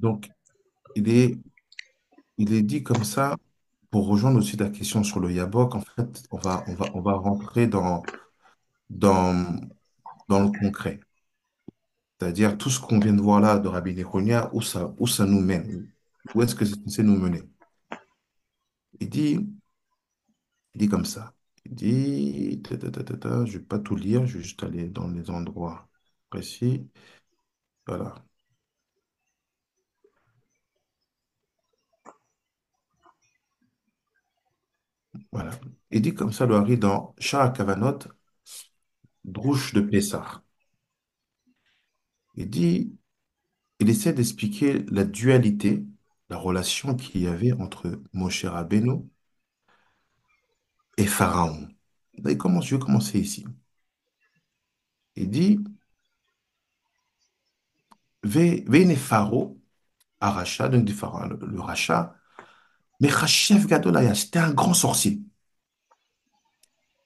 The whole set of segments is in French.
Donc, il est, il est dit comme ça, pour rejoindre aussi ta question sur le Yabok, en fait, on va rentrer dans, dans le concret. C'est-à-dire tout ce qu'on vient de voir là de Rabbi Nechonia, où ça nous mène, où est-ce que c'est censé nous mener? Il dit, il dit comme ça. Il dit, je vais pas tout lire, je vais juste aller dans les endroits précis. Voilà, voilà. Il dit comme ça, le Hari dans Shara Kavanot, Drouche de Pessah. Il dit, il essaie d'expliquer la dualité, la relation qu'il y avait entre Moshe Rabbeinu et Pharaon. Et comment je vais commencer ici? Il dit, Vene Pharaon, Aracha, donc du Pharaon, le rachat, mais Chef Gadolaya, c'était un grand sorcier.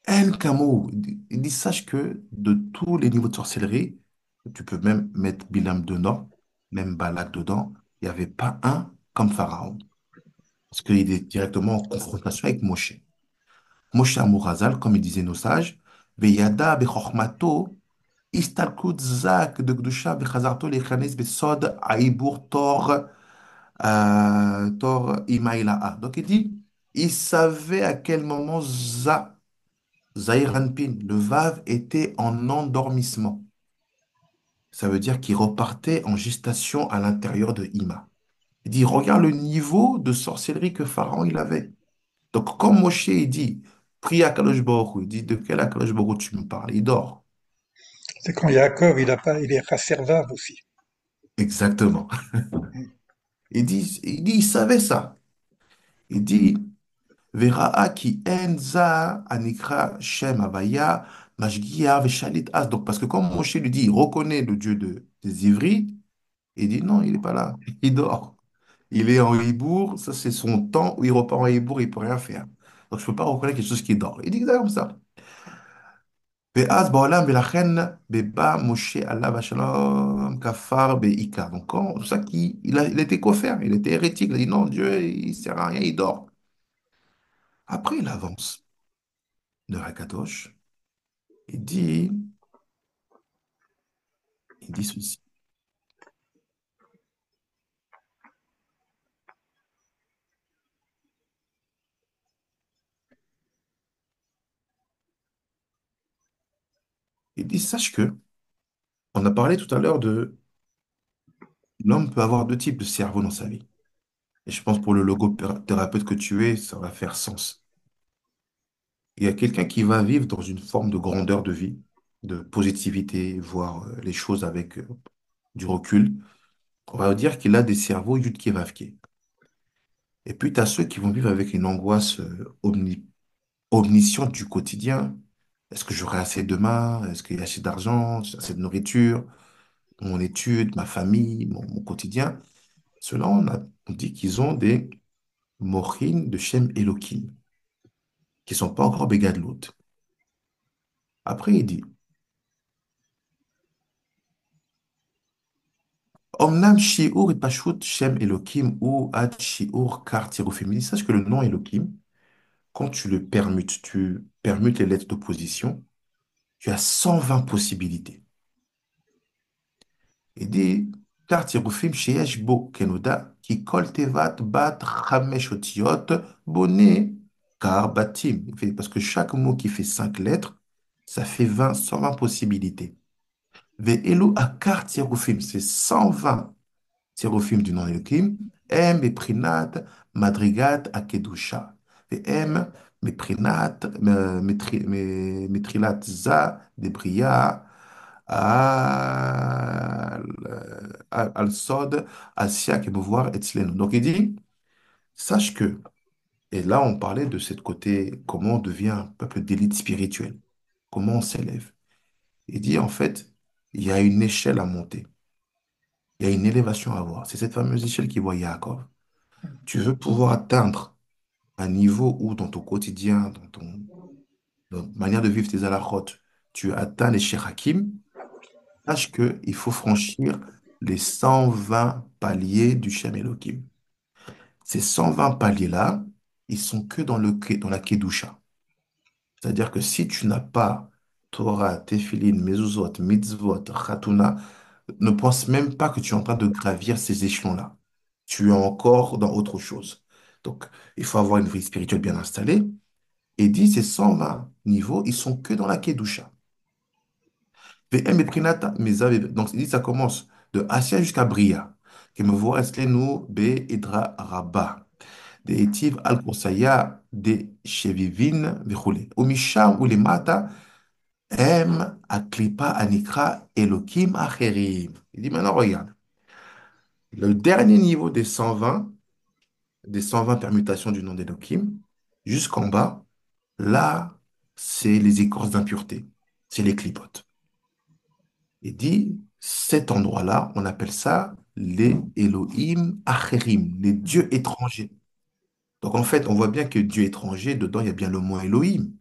El Kamo, il dit, sache que de tous les niveaux de sorcellerie, tu peux même mettre Bilam dedans, même Balak dedans, il n'y avait pas un comme Pharaon. Parce qu'il est directement en confrontation avec Moshe. Moshe Amorazal, comme il disaient nos sages, Veyada bechormato, istalkut zak de gdusha bechazarto lechanes besod aibur tor imaïla'a. Donc il dit, il savait à quel moment Zahir Anpin, le Vav, était en endormissement. Ça veut dire qu'il repartait en gestation à l'intérieur de Ima. Il dit, regarde le niveau de sorcellerie que Pharaon il avait. Donc, comme Moshe, il dit, prie à Kadosh Baruch Hu, il dit, de quel Akadosh Baruch Hu tu me parles? Il dort. C'est quand Yaakov, il a pas, il est rasservable aussi. Exactement. Il savait ça. Il dit, Vera'a ki enza anikra Shem Havaya, Mashgia veshalit as. Donc, parce que comme Moshe lui dit, il reconnaît le Dieu des Ivris, il dit, non, il n'est pas là. Il dort. Il est en Hibour, ça c'est son temps où il repart en Hibour, il ne peut rien faire. Donc, je ne peux pas reconnaître quelque chose qui dort. Il dit ça comme ça. ואז בעולם, ולכן בא משה עליו השלום כפר בעיקר. Donc, c'est pour ça il était coffert, il était hérétique. Il a dit non, Dieu, il ne sert à rien, il dort. Après, il avance de Hakadosh. Il dit, il dit ceci. Il dit, sache que, on a parlé tout à l'heure de l'homme peut avoir deux types de cerveau dans sa vie. Et je pense pour le logothérapeute que tu es, ça va faire sens. Il y a quelqu'un qui va vivre dans une forme de grandeur de vie, de positivité, voir les choses avec du recul. On va dire qu'il a des cerveaux Yudkevavke. Et puis, tu as ceux qui vont vivre avec une angoisse omnisciente du quotidien. Est-ce que j'aurai assez demain? Est-ce qu'il y a assez d'argent, assez de nourriture, mon étude, ma famille, mon quotidien? Ceux-là, on dit qu'ils ont des mochines de Shem Elohim, qui sont pas encore bégadlout. Après, il dit, Omnam Shiur et Pashut Shem Elohim ou Ad Shiur Kar Tirufim. Il dit, sache que le nom Elohim, quand tu permutes les lettres d'opposition, tu as 120 possibilités. Il dit, car tirufim sheyesh bo kenoda, ki kol tevat bat chamesh otiot, bonnet, car batim. Parce que chaque mot qui fait 5 lettres, ça fait 120 possibilités. Ve elu akar tirufim, c'est 120 tirufim du nom Elohim, em beprinat madrigat akedusha. Ve em meprinat metrilat za debria al-Sod, al-Siak et Beauvoir et Tzleno. Donc il dit, sache que, et là on parlait de ce côté, comment on devient un peuple d'élite spirituelle, comment on s'élève. Il dit en fait, il y a une échelle à monter, il y a une élévation à avoir. C'est cette fameuse échelle qui voit Yaakov. Tu veux pouvoir atteindre un niveau où dans ton quotidien, dans ta manière de vivre tes halachot, tu atteins les Sherakim, sache qu'il faut franchir les 120 paliers du Shem Elohim. Ces 120 paliers-là, ils sont que dans la Kedusha. C'est-à-dire que si tu n'as pas Torah, Tefillin, Mezuzot, Mitzvot, Khatuna, ne pense même pas que tu es en train de gravir ces échelons-là. Tu es encore dans autre chose. Donc, il faut avoir une vie spirituelle bien installée. Et dit, ces 120 niveaux, ils sont que dans la Kedusha. VM et Prinata, donc, il dit, ça commence de Assia jusqu'à Bria. Que me voit nous, Be, Edra, Rabba. Des Etiv, Al Kursaya, des Chevivin, Vichule. Au Misham, ou les Mata, M, Aklipa, Anikra, Elohim, Acherim. Il dit, maintenant, regarde. Le dernier niveau des 120 permutations du nom d'Elohim, jusqu'en bas, là, c'est les écorces d'impureté. C'est les clipotes. Il dit, cet endroit-là, on appelle ça les Elohim Acherim, les dieux étrangers. Donc en fait, on voit bien que Dieu étranger, dedans, il y a bien le mot Elohim.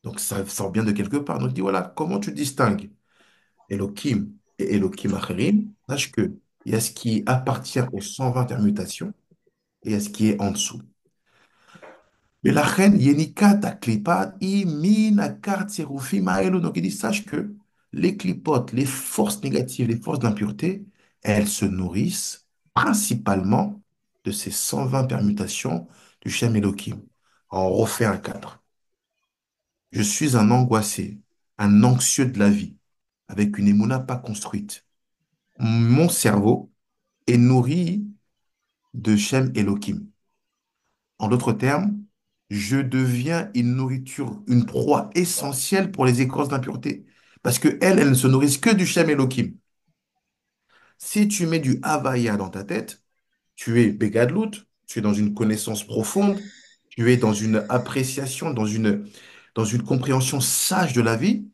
Donc ça sort bien de quelque part. Donc il dit, voilà, comment tu distingues Elohim et Elohim Acherim? Sache que il y a ce qui appartient aux 120 permutations et il y a ce qui est en dessous. Mais la reine Yenika Taklipat, Imina Kartserufim Maelo. Donc il dit, sache que les clipotes, les forces négatives, les forces d'impureté, elles se nourrissent principalement de ces 120 permutations du Shem Elohim. On refait un cadre. Je suis un angoissé, un anxieux de la vie, avec une émouna pas construite. Mon cerveau est nourri de Shem Elohim. En d'autres termes, je deviens une nourriture, une proie essentielle pour les écorces d'impureté. Parce que elles ne se nourrissent que du Shem Elohim. Si tu mets du Havaya dans ta tête, tu es Begadlout, tu es dans une connaissance profonde, tu es dans une appréciation, dans une compréhension sage de la vie.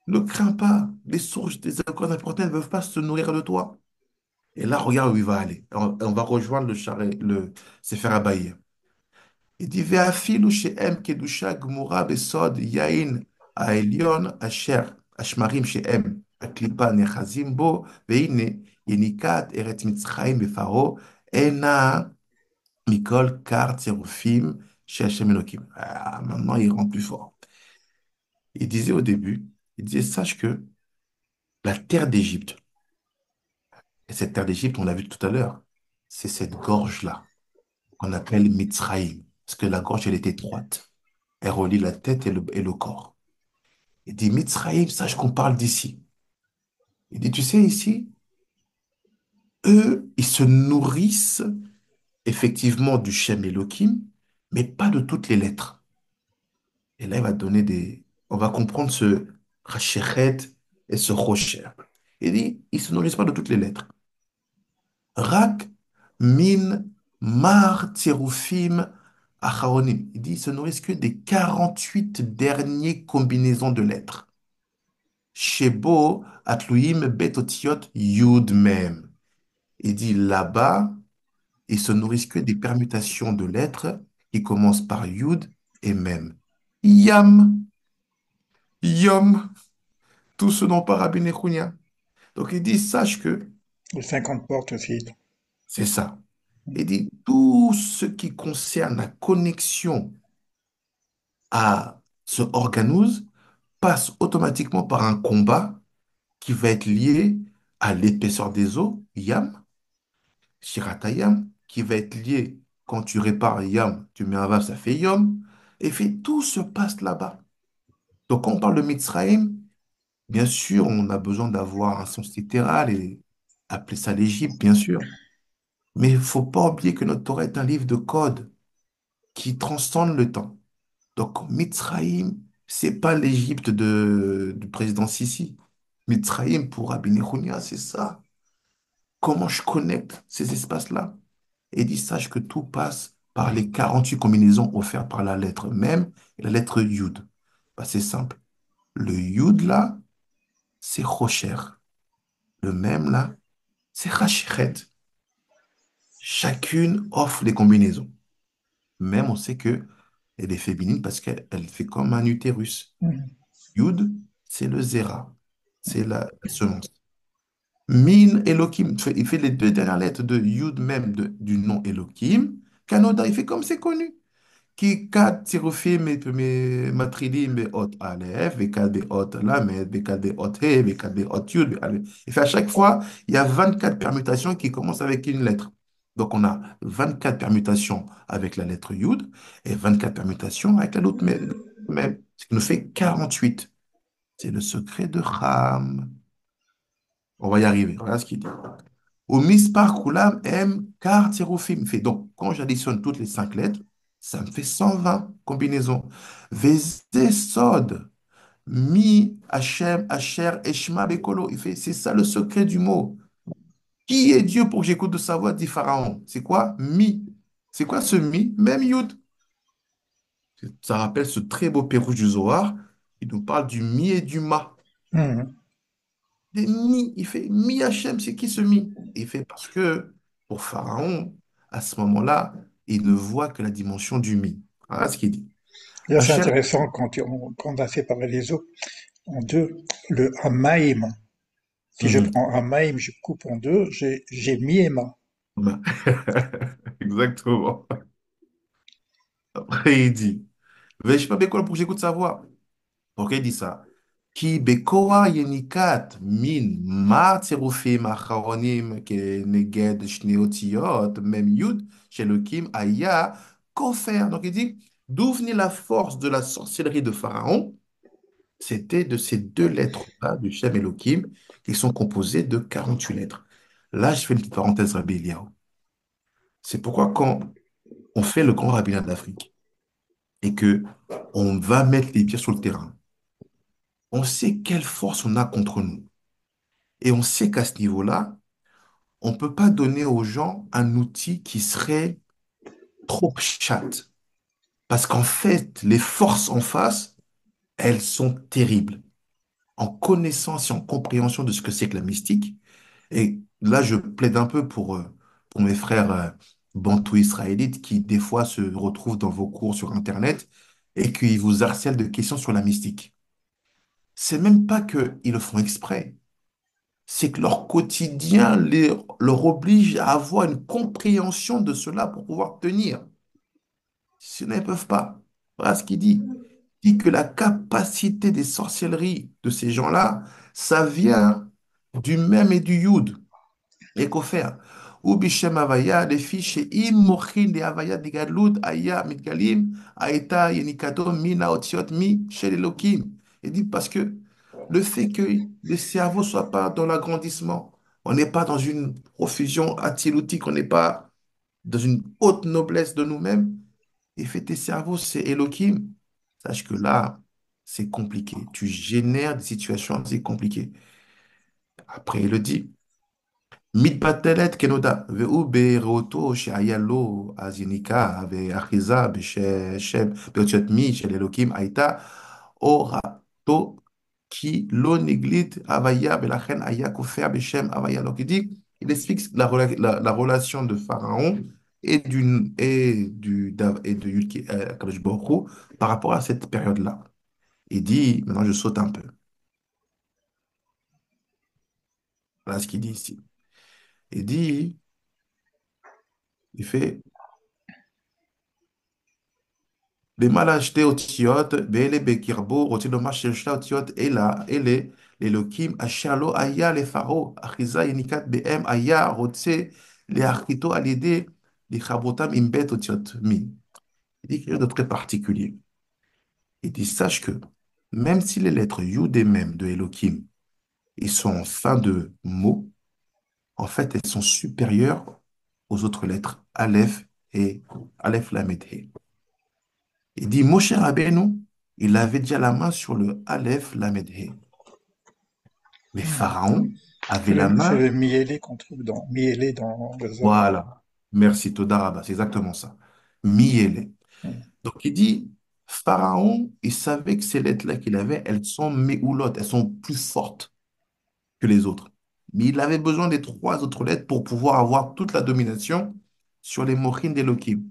Ne crains pas, les sources des écorces d'impureté ne peuvent pas se nourrir de toi. Et là, regarde où il va aller. On va rejoindre le Sefer Abaye. Il dit, Ve'afilu she'em kedusha gmura besod yain ha'elyon asher ashmarim she'em aklipa nechazim bo ve'ine yenikat eret mitzrayim befaro ena mikol kar tzerufim she'Hashem Elokim. Ah, maintenant, il rentre plus fort. Il disait au début, il disait, sache que la terre d'Égypte, et cette terre d'Égypte, on l'a vu tout à l'heure, c'est cette gorge-là qu'on appelle Mitzrayim, parce que la gorge, elle est étroite. Elle relie la tête et le corps. Il dit, Mitzrayim, sache qu'on parle d'ici. Il dit, tu sais, ici, eux, ils se nourrissent effectivement du Shem Elohim, mais pas de toutes les lettres. Et là, il va donner des... On va comprendre ce Rachéret et ce Rocher. Il dit, ils se nourrissent pas de toutes les lettres. Rak, Min, Mar, Tserufim, Acharonim. Il dit, ils se nourrissent que des 48 derniers combinaisons de lettres. Shebo, Atluim, Betotiot, Yud Mem. Il dit là-bas, ils se nourrissent que des permutations de lettres qui commencent par Yud et Mem. Yam, Yom, tout ce dont parle Rabbi Nechunya. Donc il dit, sache que Les 50 portes aussi. c'est ça. Il dit, tout ce qui concerne la connexion à ce organose passe automatiquement par un combat qui va être lié à l'épaisseur des os, Yam, Shiratayam, qui va être lié, quand tu répares Yam, tu mets un vav, ça fait Yom, et fait tout se passe là-bas. Donc quand on parle de Mitzrayim, bien sûr, on a besoin d'avoir un sens littéral et appeler ça l'Égypte, bien sûr. Mais il ne faut pas oublier que notre Torah est un livre de code qui transcende le temps. Donc Mitzrayim, c'est pas l'Égypte du président Sissi. Mitzrayim pour Rabbi Nechunya, c'est ça. Comment je connecte ces espaces-là? Et dit, sache que tout passe par les 48 combinaisons offertes par la lettre même et la lettre Yud. Bah, c'est simple. Le Yud là, c'est Rocher. Le même là, c'est Rashichet. Chacune offre des combinaisons. Même on sait que elle est féminine parce qu'elle fait comme un utérus. Mhm. Yud, c'est le Zera, c'est la semence. Min Elohim, il fait les deux dernières lettres de Yud même du nom Elohim. Kanoda, il fait comme c'est connu. Qui kat tirofim matrilim be hot aleph, bekad be hot lamed, bekad be hot he, bekad be hot yud. Il fait à chaque fois, il y a 24 permutations qui commencent avec une lettre. Donc on a 24 permutations avec la lettre yud et 24 permutations avec la lettre même. Ce qui nous fait 48. C'est le secret de Ham. On va y arriver. Voilà ce qu'il dit. Au mispar kulam m car tirofim. Fait donc, quand j'additionne toutes les 5 lettres, ça me fait 120 combinaisons. Vezé sod, mi, Hachem, Asher, Eshma, Bekolo. Il fait, c'est ça le secret du mot. Qui est Dieu pour que j'écoute de sa voix, dit Pharaon? C'est quoi? Mi. C'est quoi ce mi? Même Yud. Ça rappelle ce très beau pérouge du Zohar. Il nous parle du mi et du ma. Mhm. Des mi, il fait mi Hachem, c'est qui ce mi? Il fait parce que pour Pharaon, à ce moment-là, il ne voit que la dimension du mi. Voilà ce qu'il dit. Là, c'est Hachem, intéressant quand on a séparé les eaux en deux. Le Hamaïm, si je mhm. prends Hamaïm, je coupe en deux, j'ai Miema. Exactement. Après, il dit, vais je pas bécole pour que j'écoute sa voix. Pourquoi il dit ça? Ki bekoa yenikat min ma tzerufim acharonim ke neged shneotiot, même yud, chez le Kim, aya, kofer. Donc il dit, d'où venait la force de la sorcellerie de Pharaon? C'était de ces deux lettres-là, du Shem Elohim, qui sont composées de 48 lettres. Là, je fais une petite parenthèse, Rabbi Eliyahu. C'est pourquoi quand on fait le grand rabbinat d'Afrique et que on va mettre les pieds sur le terrain, on sait quelle force on a contre nous. Et on sait qu'à ce niveau-là, on ne peut pas donner aux gens un outil qui serait trop chatte. Parce qu'en fait, les forces en face, elles sont terribles. En connaissance et en compréhension de ce que c'est que la mystique. Et là, je plaide un peu pour mes frères bantous israélites qui, des fois, se retrouvent dans vos cours sur Internet et qui vous harcèlent de questions sur la mystique. C'est même pas qu'ils le font exprès. C'est que leur quotidien leur oblige à avoir une compréhension de cela pour pouvoir tenir. Sinon, ils ne peuvent pas. Voilà ce qu'il dit. Il dit que la capacité des sorcelleries de ces gens-là, ça vient du même et du Yud. Et qu'au faire. Ou Bishem Havaya, les fiches Mochin de Havaya de Gadlut, Aya, Mitgalim, Aeta, Yenikato, Mina, Otziot, Mi, Shel Elohim. Il dit parce que le fait que le cerveau ne soit pas dans l'agrandissement, on n'est pas dans une profusion attiloutique, on n'est pas dans une haute noblesse de nous-mêmes, et fait tes cerveaux, c'est Elohim. Sache que là, c'est compliqué. Tu génères des situations assez compliquées. Après, il le dit. מתבטלת כנודע, והוא בראותו שהיה לו אז יניקה ואחיזה בשם, באותיות מי של אלוקים הייתה הוראתו כי לא נגלית הוויה ולכן היה כופר בשם הוויה. Donc il explique la relation de Pharaon et de Kadosh Baruch Hu par rapport à cette période-là. Il dit, maintenant je saute un peu. Voilà ce qu'il dit ici. Il dit, il fait למעלה שתי אותיות, ואלה בקרבו רוצים לומר ששתי האותיות אלה לאלוקים אשר לא היה לפרעה, אחיזה יניקת באם היה רוצה להרחיתו על ידי לחברותם עם בית אותיות מי. Il dit quelque chose de très particulier. Il dit, sache que même si les lettres Yud et Mem de Elohim, ils sont en fin de mot, en fait, elles sont supérieures aux autres lettres Aleph et Aleph Lamed He. Il dit, Moshe Rabbeinu, il avait déjà la main sur le Aleph Lamed He. Mais Mhm. Pharaon avait la C'est main, le Miélé qu'on trouve dans Miélé dans le Zohar. voilà. Merci, Toda Rabba, c'est exactement ça. Miele. Mhm. Donc il dit, Pharaon, il savait que ces lettres-là qu'il avait, elles sont méoulottes, elles sont plus fortes que les autres. Mais il avait besoin des trois autres lettres pour pouvoir avoir toute la domination sur les mochines d'Elohim.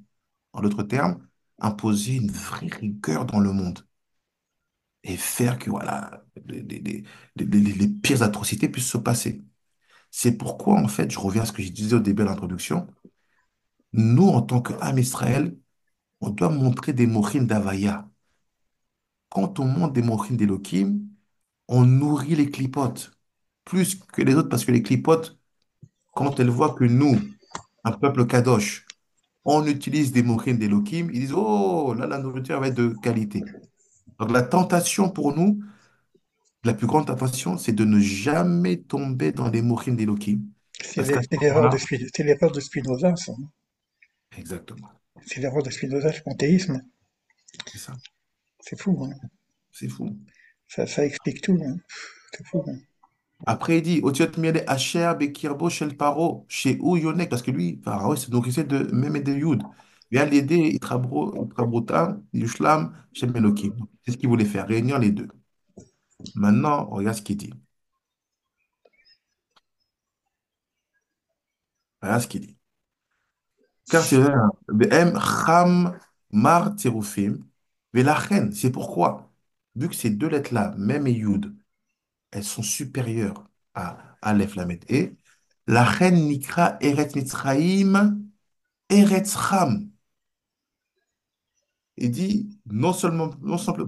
En d'autres termes, imposer une vraie rigueur dans le monde. Et faire que voilà, les pires atrocités puissent se passer. C'est pourquoi, en fait, je reviens à ce que je disais au début de l'introduction, nous, en tant qu'âme Israël, on doit montrer des mochim d'Avaya. Quand on montre des mochim d'Elohim, on nourrit les clipotes plus que les autres parce que les clipotes, quand elles voient que nous, un peuple kadosh, on utilise des mochim d'Elohim, ils disent, oh, là, la nourriture va être de qualité. Donc la tentation pour nous, la plus grande tentation, c'est de ne jamais tomber dans les mochim d'Elohim. Parce qu'à ce C'est l'erreur moment-là, c'est l'erreur de Spinoza, ça, hein. exactement, C'est l'erreur de Spinoza, le panthéisme. c'est ça, C'est fou, hein. c'est fou. Ça explique tout, hein. C'est fou, hein. Après, il dit, Otiot miele asher bekirbo shel paro, chez ou yonek, parce que lui, Pharaon, il se nourrissait de même et de Yud. Viens l'aider, itrabrota, yushlam, shem Elohim. C'est ce qu'il voulait faire, réunir les deux. Maintenant, regarde ce qu'il dit. Regarde ce qu'il dit. Car c'est vrai, hein, Ve'em cham mar terufim, ve'lachen. C'est pourquoi, vu que ces deux lettres-là, même et Yud, elles sont supérieures à Aleph, Lamed, et, la reine Nikra Eretz Mitzraïm, Eretz Cham. Il dit, non seulement,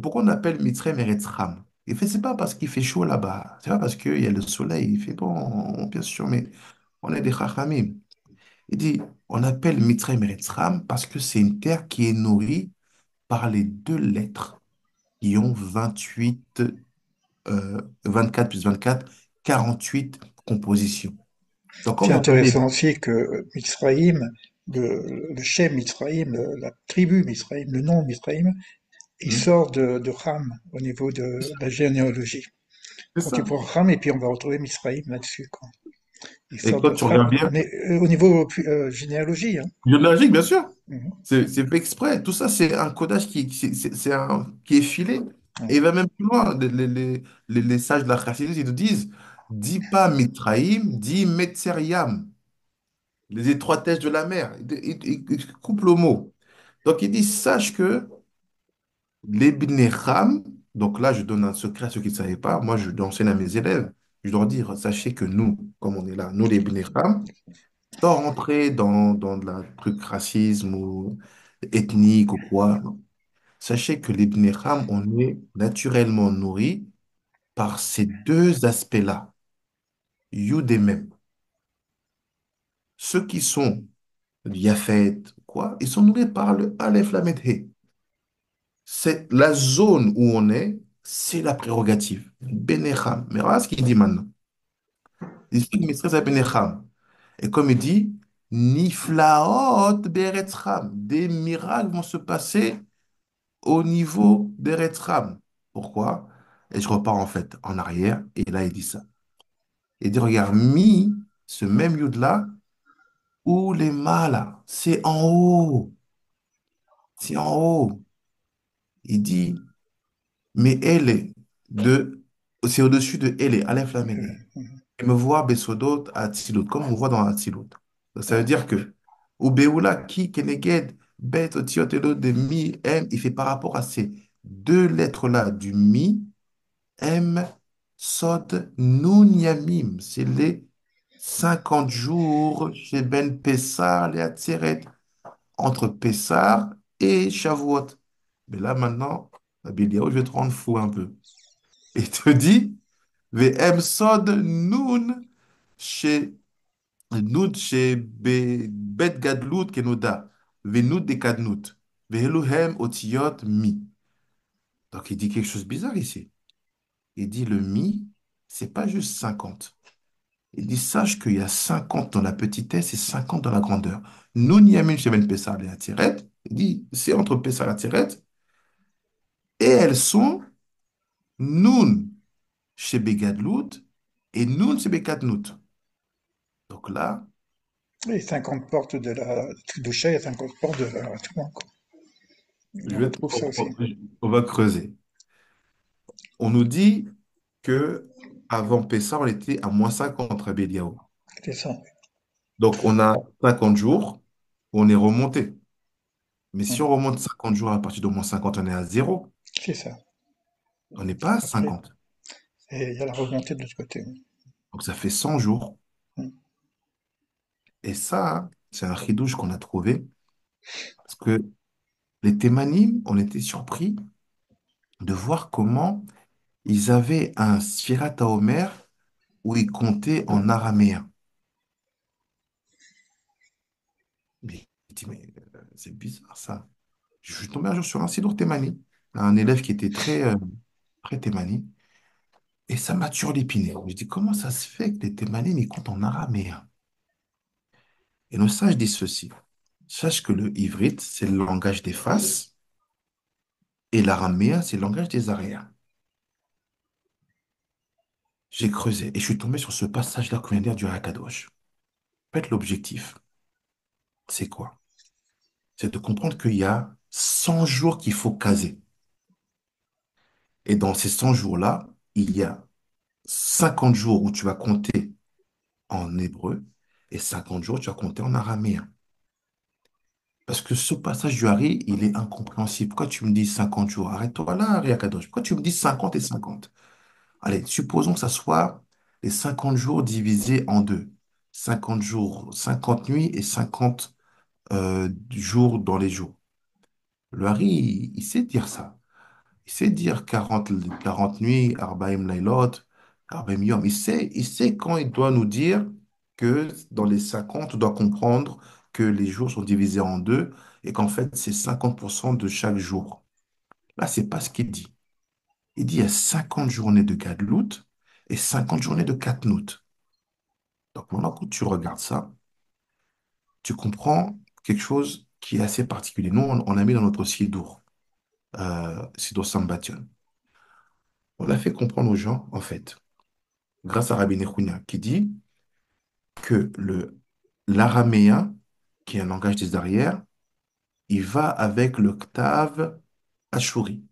pourquoi on appelle Mitzrayim Eretz Cham? Il fait, c'est pas parce qu'il fait chaud là-bas, c'est pas parce qu'il y a le soleil, il fait bon, bien sûr, mais on est des Chachamim. Il dit, on appelle Mitzrayim Eretz Cham parce que c'est une terre qui est nourrie par les deux lettres qui ont 28, 24 plus 24, 48 compositions. Donc, C'est comme on est, intéressant aussi que Mizraïm, le Shem Mizraïm, la tribu Mizraïm, le nom Mizraïm, il hmm, sort de Ham au niveau de la généalogie. c'est Quand tu ça. prends Ham, et puis on va retrouver Mizraïm là-dessus, quoi. Il Et sort quand de tu Ham, regardes bien, mais au niveau généalogie, hein. biologique, bien sûr. Mhm. C'est fait exprès. Tout ça, c'est un codage qui est filé. Et Ouais. il va même plus loin. Les sages de la Chassidut, ils nous disent, dis pas Mitraïm, dis Metzeriam, les étroitesses de la mer. Il coupe le mot. Donc il dit, sache que les Bnei-Cham, donc là, je donne un secret à ceux qui ne savaient pas. Moi, je l'enseigne à mes élèves. Je leur dis, sachez que nous, comme on est là, nous les Bnei-Cham, sans rentrer dans de la truc racisme ou ethnique ou quoi. Sachez que les Bnei Cham, on est naturellement nourris par ces deux aspects-là, Yud et Mem. Ceux qui sont Yafet, quoi, ils sont nourris par le Aleph Lamed He. C'est la zone où on est, c'est la prérogative. Bnei Cham. Mais voilà ce qu'il dit maintenant. Il dit Mitzvah Bnei Cham. Et comme il dit, Niflaot Be'eretz Cham. Des miracles vont se passer au niveau d'Eretz Cham. Pourquoi? Et je repars en fait en arrière, et là il dit ça. Il dit, regarde, mi, ce même yud-là, où les là, c'est en haut. Il dit, mais elle est c'est au-dessus de elle est, Aleph Lamed He. Et me voir Besodot à Atzilut, comme on voit dans Atzilut. Ça veut dire que, ou Beoula, ki, Keneged, Bet, Otiot, Elot, de mi, M, il fait par rapport à ces deux lettres-là du mi, M, Sod, Nun, Yamim. C'est les 50 jours chez Ben Pessar, les Atzeret, entre Pessar et Shavuot. Mais là, maintenant, Abeliaou, je vais te rendre fou un peu. Et il te dit, M, Sod, chez, Nun, chez Bet Gadlut, Kenoda, Venud de Kadnut, Veheluhem, Otiyot, Mi. Donc, il dit quelque chose de bizarre ici. Il dit le mi, c'est pas juste 50. Il dit sache qu'il y a 50 dans la petitesse et 50 dans la grandeur. Nous, Yamin Shemen Pessah et Atiret, il dit c'est entre Pessah et Atiret, et elles sont Nun chez Begadlout et Nun chez Bekadnout. Donc là, Les 50 portes de la doucha et 50 portes de la Touma, quoi. je On vais, retrouve ça aussi. on va creuser. On nous dit que avant Pessah, on était à -50 Rabbi Eliaou. C'est ça. Donc on a 50 jours où on est remonté. Mais si Hum. on remonte 50 jours à partir de -50, on est à zéro. C'est ça. On n'est pas à Après, 50. et il y a la remontée de l'autre côté. Donc ça fait 100 jours. Et ça, hein, c'est un chidouche qu'on a trouvé, parce que les Thémanim, on était surpris de voir comment ils avaient un Sfirat Haomer où ils comptaient en araméen. Mais, je dis, mais c'est bizarre ça. Je suis tombé un jour sur un Sidour Thémani, un élève qui était très Thémani, et ça m'a turlupiné. Je dis, comment ça se fait que les Thémanim, ils comptent en araméen? Et nos sages disent ceci. Sache que le ivrit, c'est le langage des faces, et l'araméen, c'est le langage des arrières. J'ai creusé et je suis tombé sur ce passage-là qu'on vient de dire du Hakadosh. En fait, l'objectif, c'est quoi? C'est de comprendre qu'il y a 100 jours qu'il faut caser. Et dans ces 100 jours-là, il y a 50 jours où tu vas compter en hébreu et 50 jours où tu vas compter en araméen. Parce que ce passage du Hari, il est incompréhensible. Pourquoi tu me dis 50 jours? Arrête-toi là, Hari Akadosh. Pourquoi tu me dis 50 et 50? Allez, supposons que ça soit les 50 jours divisés en deux. 50 jours, 50 nuits et 50 jours dans les jours. Le Hari, il sait dire ça. Il sait dire 40 nuits, Arbaim Lailot, Arbaim Yom. Il sait quand il doit nous dire que dans les 50, on doit comprendre que les jours sont divisés en deux et qu'en fait, c'est 50% de chaque jour. Là, c'est pas ce qu'il dit. Il dit il y a 50 journées de Gadlout et 50 journées de Katnout. Donc maintenant, quand tu regardes ça, tu comprends quelque chose qui est assez particulier. Nous, on a mis dans notre Sidour, Sidour Sambation. On a fait comprendre aux gens, en fait, grâce à Rabbi Nechounia, qui dit que l'araméen, qui est un langage des arrières, il va avec le Ktav Ashuri.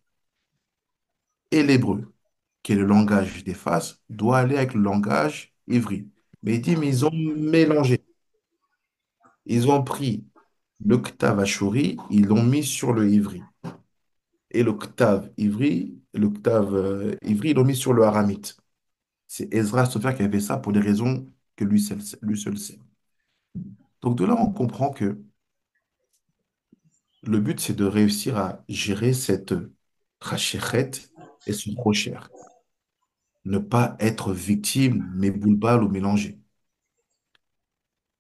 Et l'hébreu, qui est le langage des faces, doit aller avec le langage ivri. Mais il dit, mais ils ont mélangé. Ils ont pris le Ktav Ashuri, ils l'ont mis sur le ivri. Et l'octave ivri, ils l'ont mis sur le aramite. C'est Ezra Sofer qui avait fait ça pour des raisons que lui seul sait. Donc de là, on comprend que le but, c'est de réussir à gérer cette trachérette et ce rocher. Ne pas être victime, mais boulebal ou mélangé.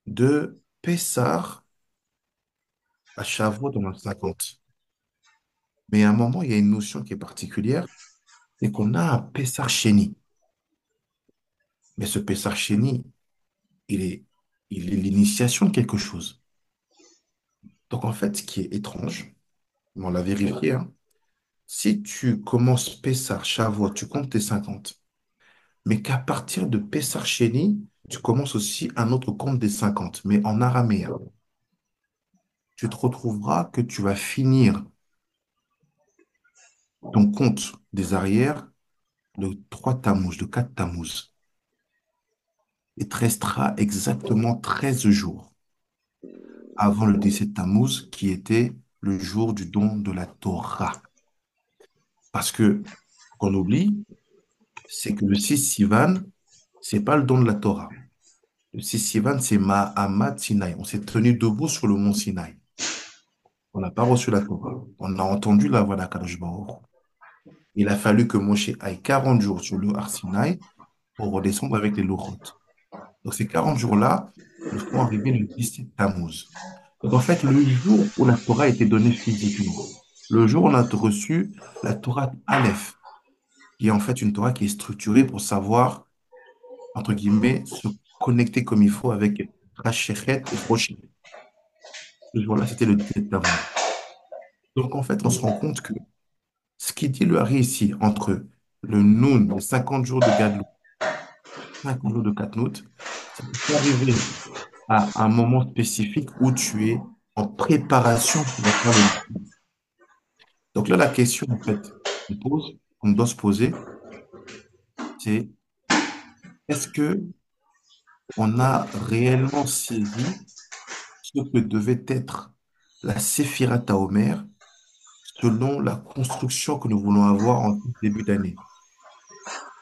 De Pessar à Shavuot dans le 50. Mais à un moment, il y a une notion qui est particulière, c'est qu'on a un Pessar Chéni. Mais ce Pessar Chéni, il est, il est l'initiation de quelque chose. Donc en fait, ce qui est étrange, on l'a vérifié, hein, si tu commences Pessar, Shavuot, tu comptes tes 50, mais qu'à partir de Pessar Chéni, tu commences aussi un autre compte des 50, mais en araméen. Tu te retrouveras que tu vas finir ton compte des arrières le 3 Tammuz, le 4 Tammuz. Il te restera exactement 13 jours avant le 17 Tammuz, qui était le jour du don de la Torah. Parce que, qu'on oublie, c'est que le 6 Sivan, c'est pas le don de la Torah. Le 6 Sivan, c'est Mahamat Sinaï. On s'est tenu debout sur le mont Sinaï. On n'a pas reçu la Torah. On a entendu la voix d'Akadosh Baruch Hu. Il a fallu que Moshe aille 40 jours sur le Har Sinaï pour redescendre avec les Lochot. Donc ces 40 jours-là nous font arriver le 17 Tammuz. Donc en fait, le jour où la Torah a été donnée physiquement, le jour où on a reçu la Torah Aleph, qui est en fait une Torah qui est structurée pour savoir, entre guillemets, se connecter comme il faut avec Rashechet et Roshet. Ce jour-là, c'était le 17 Tammuz. Donc en fait, on se rend compte que ce qui dit le Hari ici, entre le Noun, les 50 jours de Gadlou, 50 jours de Katnout, c'est qu'il faut arriver à un moment spécifique où tu es en préparation pour faire le. Donc là, la question, en fait, qu'on doit se poser, c'est est-ce que on a réellement saisi ce que devait être la Séphirah Omer selon la construction que nous voulons avoir en tout début d'année?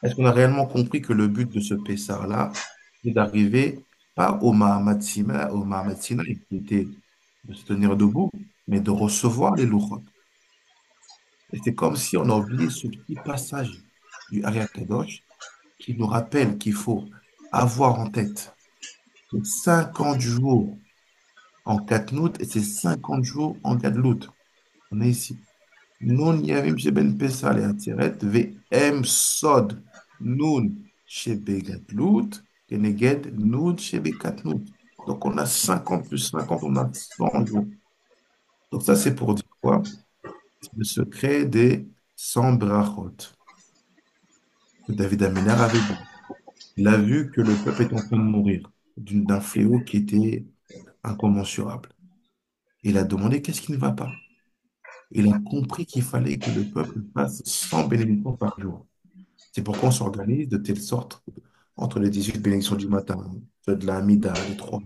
Est-ce qu'on a réellement compris que le but de ce Pessar-là, c'est d'arriver pas au Mahamad Sinaï, qui était de se tenir debout, mais de recevoir les louchot. Et c'est comme si on a oublié ce petit passage du Ari Kadosh qui nous rappelle qu'il faut avoir en tête que 50 jours en Katnout et c'est 50 jours en Gadlout. On est ici. Nun yavim sheben Pessah le'atzeret ve'em sod nun shebe Gadlout keneged nun shebe Katnout. Donc on a 50 plus 50, on a 100 jours. Donc ça c'est pour dire quoi? C'est le secret des 100 brachot que David Amélar avait dit. Il a vu que le peuple est en train de mourir d'un fléau qui était incommensurable. Il a demandé qu'est-ce qui ne va pas. Il a compris qu'il fallait que le peuple fasse 100 bénédictions par jour. C'est pourquoi on s'organise de telle sorte, entre les 18 bénédictions du matin, ceux de la Hamida, les trois,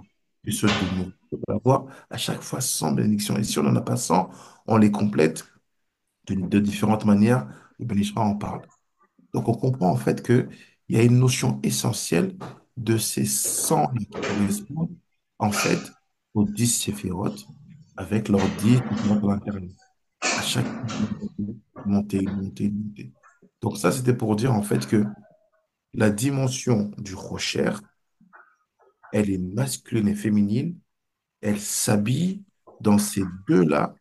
et ceux de nous, on va avoir à chaque fois 100 bénédictions. Et si on n'en a pas 100, on les complète de différentes manières. Le bénédictoire en parle. Donc, on comprend en fait qu'il y a une notion essentielle de ces 100 qui correspondent en fait aux 10 séphirotes avec leurs 10 séphirotes à l'intérieur. À chaque montée, montée, montée. Donc, ça, c'était pour dire en fait que la dimension du rocher, elle est masculine et féminine. Elle s'habille dans ces deux-là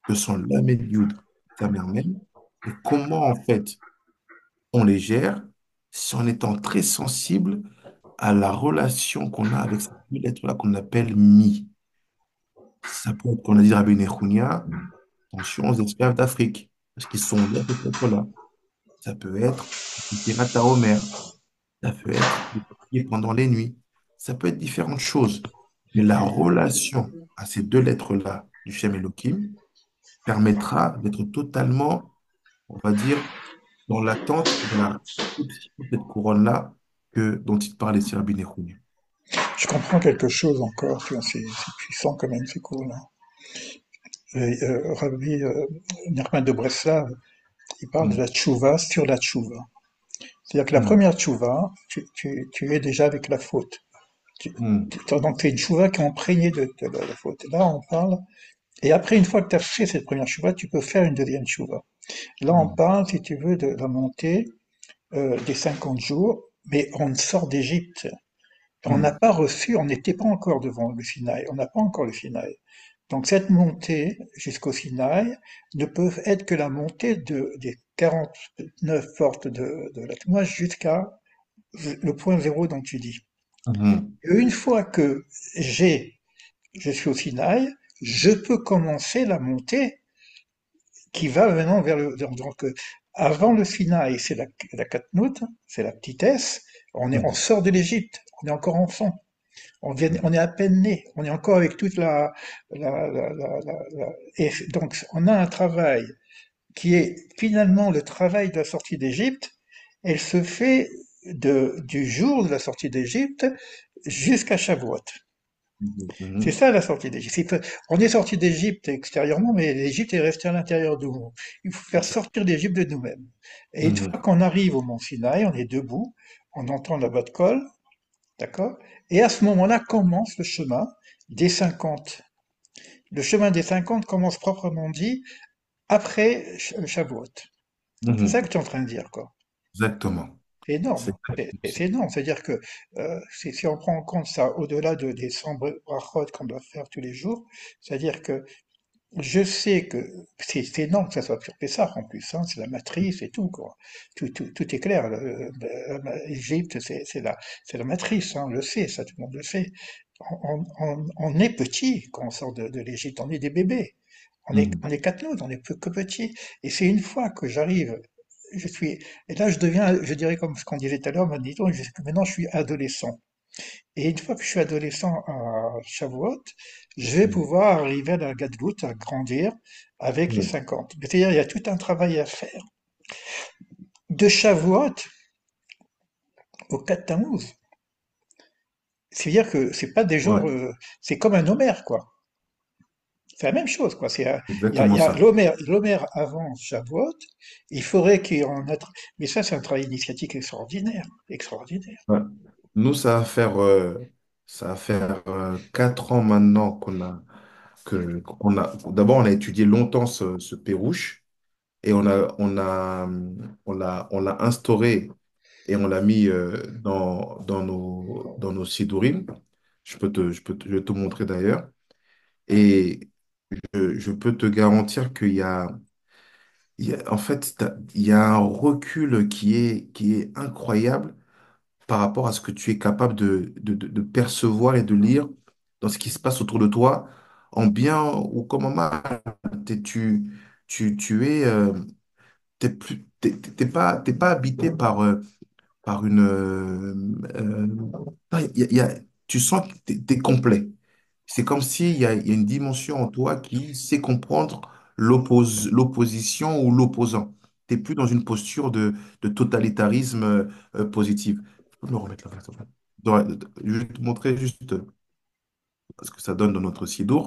que sont l'Amen Yud, sa mère même. Et comment en fait on les gère si en étant très sensible à la relation qu'on a avec ces deux lettres-là qu'on appelle mi. Ça peut être, comme l'a dit Rabbi Nechounia, attention aux esclaves d'Afrique, parce qu'ils sont liés à cette lettre-là. Ça peut être les pirates à Homer, ça peut être les papiers pendant les nuits, ça peut être différentes choses. Mais la relation à ces deux lettres-là du Shem Elohim permettra d'être totalement, on va dire, dans l'attente de la réception de cette couronne-là dont il parle ici Rabbi Nechounia. Je comprends quelque chose encore, tu vois, c'est puissant quand même, c'est cool, hein. Rabbi Nachman de Breslav, il parle de la Mm, tchouva sur la tchouva. C'est-à-dire que la mm, première tchouva, tu es déjà avec la faute. mm, Donc tu es une tchouva qui est imprégnée de la faute. Et là, on parle. Et après, une fois que tu as fait cette première tchouva, tu peux faire une deuxième tchouva. Là, on mm, parle, si tu veux, de la montée des 50 jours, mais on sort d'Égypte. On n'a mm, pas reçu, on n'était pas encore devant le Sinaï, on n'a pas encore le Sinaï. Donc cette montée jusqu'au Sinaï ne peut être que la montée des 49 portes de la Touma jusqu'à le point zéro dont tu dis. mm, Et une fois que je suis au Sinaï, je peux commencer la montée qui va maintenant vers donc, avant le Sinaï, c'est la Katnout, c'est la petitesse. On mm, sort de l'Égypte, on est encore enfant. On est à peine né, on est encore avec toute et donc on a un travail qui est finalement le travail de la sortie d'Égypte. Elle se fait du jour de la sortie d'Égypte jusqu'à Shavuot. mm, C'est mm, ça la sortie d'Égypte. On est sorti d'Égypte extérieurement, mais l'Égypte est restée à l'intérieur de nous. Il faut faire sortir l'Égypte de nous-mêmes. Et une fois mm, qu'on arrive au mont Sinaï, on est debout, on entend la voix de col, d'accord? Et à ce moment-là commence le chemin des 50. Le chemin des 50 commence proprement dit après Shavuot. C'est ça que mm. tu es en train de dire, quoi. Exactement. C'est énorme. C'est C'est énorme. C'est-à-dire que si on prend en compte ça au-delà des 100 brachot qu'on doit faire tous les jours, c'est-à-dire que je sais que c'est énorme que ça soit sur Pessah en plus, hein, c'est la matrice et tout, quoi. Tout est clair. L'Égypte, c'est la matrice, hein, on le sait, ça tout le monde le sait. On est petit quand on sort de l'Égypte, on est des bébés. mm, On est quatre on est peu que petits. Et c'est une fois que j'arrive, je suis, et là je deviens, je dirais comme ce qu'on disait tout à l'heure, maintenant je suis adolescent. Et une fois que je suis adolescent à Shavuot, je vais mm, pouvoir arriver à la Gadlout, à grandir avec les mm. 50. C'est-à-dire, il y a tout un travail à faire. De Shavuot au 4 Tammuz. C'est-à-dire que c'est pas des jours, Ouais, c'est comme un Homère, quoi. C'est la même chose, quoi. Il exactement y a ça. l'Homère avant Shavuot, il faudrait qu'il y en ait, mais ça, c'est un travail initiatique extraordinaire, extraordinaire. Ouais. Nous, ça va faire Ça va faire 4 ans maintenant qu'on a. D'abord, on a étudié longtemps ce pérouche et on l'a instauré et on l'a mis dans nos sidourim. Je vais te montrer d'ailleurs. Et je peux te garantir en fait, il y a un recul qui est incroyable par rapport à ce que tu es capable de percevoir et de lire dans ce qui se passe autour de toi, en bien ou comme en mal. T'es- Tu, tu es, t'es pas habité par une, non, tu sens que tu es complet. C'est comme il y a une dimension en toi qui sait comprendre l'opposition ou l'opposant. Tu n'es plus dans une posture de totalitarisme positif. Tu peux me le remettre là, s'il te plaît. Je vais te montrer juste ce que ça donne dans notre Sidour.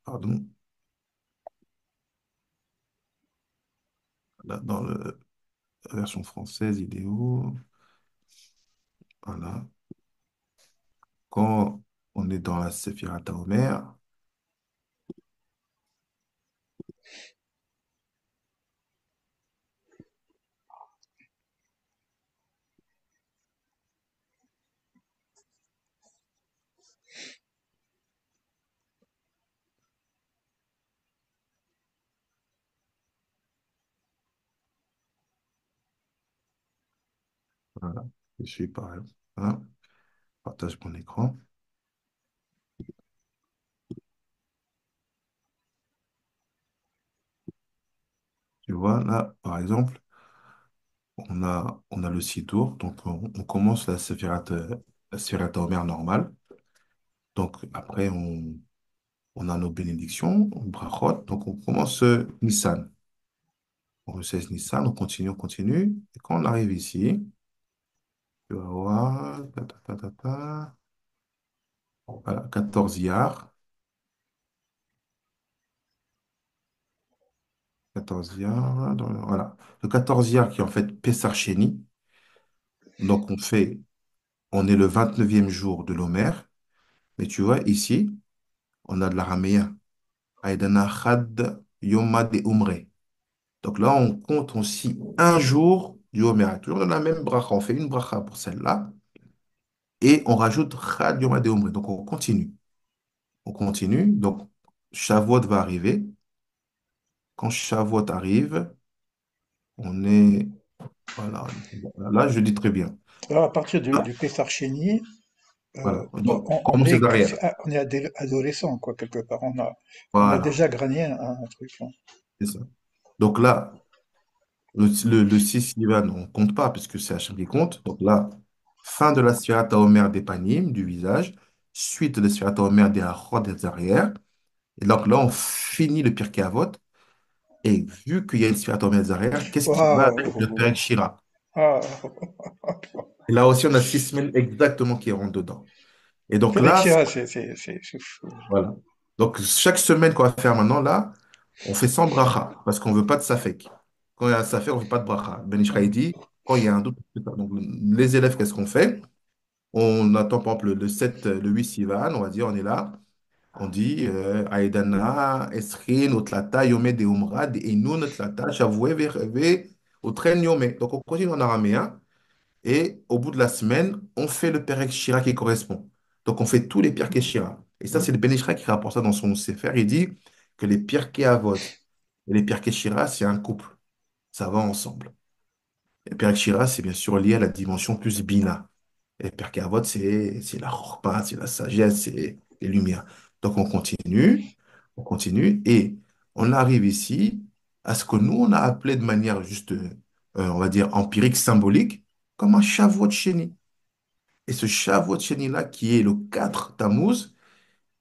Pardon. Là, dans la version française, idéo. Voilà. Quand on est dans la Sephirata Omer, voilà. Je suis pareil. Voilà. Partage mon écran. Tu vois, là, par exemple, on a le Sidour. Donc, on commence la Sephirata Omer normale. Donc, après, on a nos bénédictions, on brachot. Donc, on commence Nissan. On recesse Nissan, on continue, on continue. Et quand on arrive ici, tu vas voir, ta, ta, ta, ta, ta. Voilà, 14 Iyar. 14 Iyar, voilà. Le 14 Iyar qui est en fait Pessar Sheni. Donc, on est le 29e jour de l'Omer. Mais tu vois, ici, on a de l'araméen. Aïdana Chad Yoma de Umre. Donc là, on compte aussi un jour du Homer. Toujours dans la même bracha. On fait une bracha pour celle-là et on rajoute Chad Yoma de Umre. Donc on continue. On continue. Donc Shavuot va arriver. Quand Shavuot arrive, on est. Voilà. Là, je dis très bien. Alors, à partir Ah, du Pessar Chéni, voilà. Donc, comment c'est derrière? on est adolescent, quoi, quelque part. On a Voilà. déjà granié un truc, hein. C'est ça. Donc là, le 6 Sivan, on ne compte pas puisque c'est Hachem qui compte. Donc là, fin de la Sfirata Omer des Panim, du visage, suite de la Sfirata Omer des Achot, des arrières. Et donc là, on finit le Pirkei Avot. Et vu qu'il y a une Sfirata Omer des arrières, qu'est-ce qui va avec le Waouh! Perek Shira? Ah, Et là aussi, on a 6 semaines exactement qui rentrent dedans. Et le donc Père là, c'est fou. voilà. Donc chaque semaine qu'on va faire maintenant, là, on fait sans bracha parce qu'on ne veut pas de safek. Quand il y a un safek, on ne veut pas de bracha. Ben Ishraï dit, quand il y a un doute, on fait pas. Donc les élèves, qu'est-ce qu'on fait? On attend par exemple le 7, le 8 Sivan, on va dire, on est là. On dit Aïdana, Esrin, Otlata, Yome de Umra, de Inun, Otlata, Shavue, Verve, Otren Yome. Donc on continue en araméen et au bout de la semaine, on fait le Perek Shira qui correspond. Donc on fait tous les Pirkei Shira. Et ça, c'est le Ben Ishraï qui rapporte ça dans son Sefer. Il dit que les Pirkei Avot et les Pirkei Shira, c'est un couple. Ça va ensemble. Et Perek Shira, c'est bien sûr lié à la dimension plus Bina. Et Pirkei Avot, c'est la chorpa, c'est la sagesse, c'est les lumières. Donc on continue, et on arrive ici à ce que nous, on a appelé de manière juste, on va dire, empirique, symbolique, comme un Shavuot Sheni. Et ce Shavuot Sheni-là, qui est le 4 Tammuz,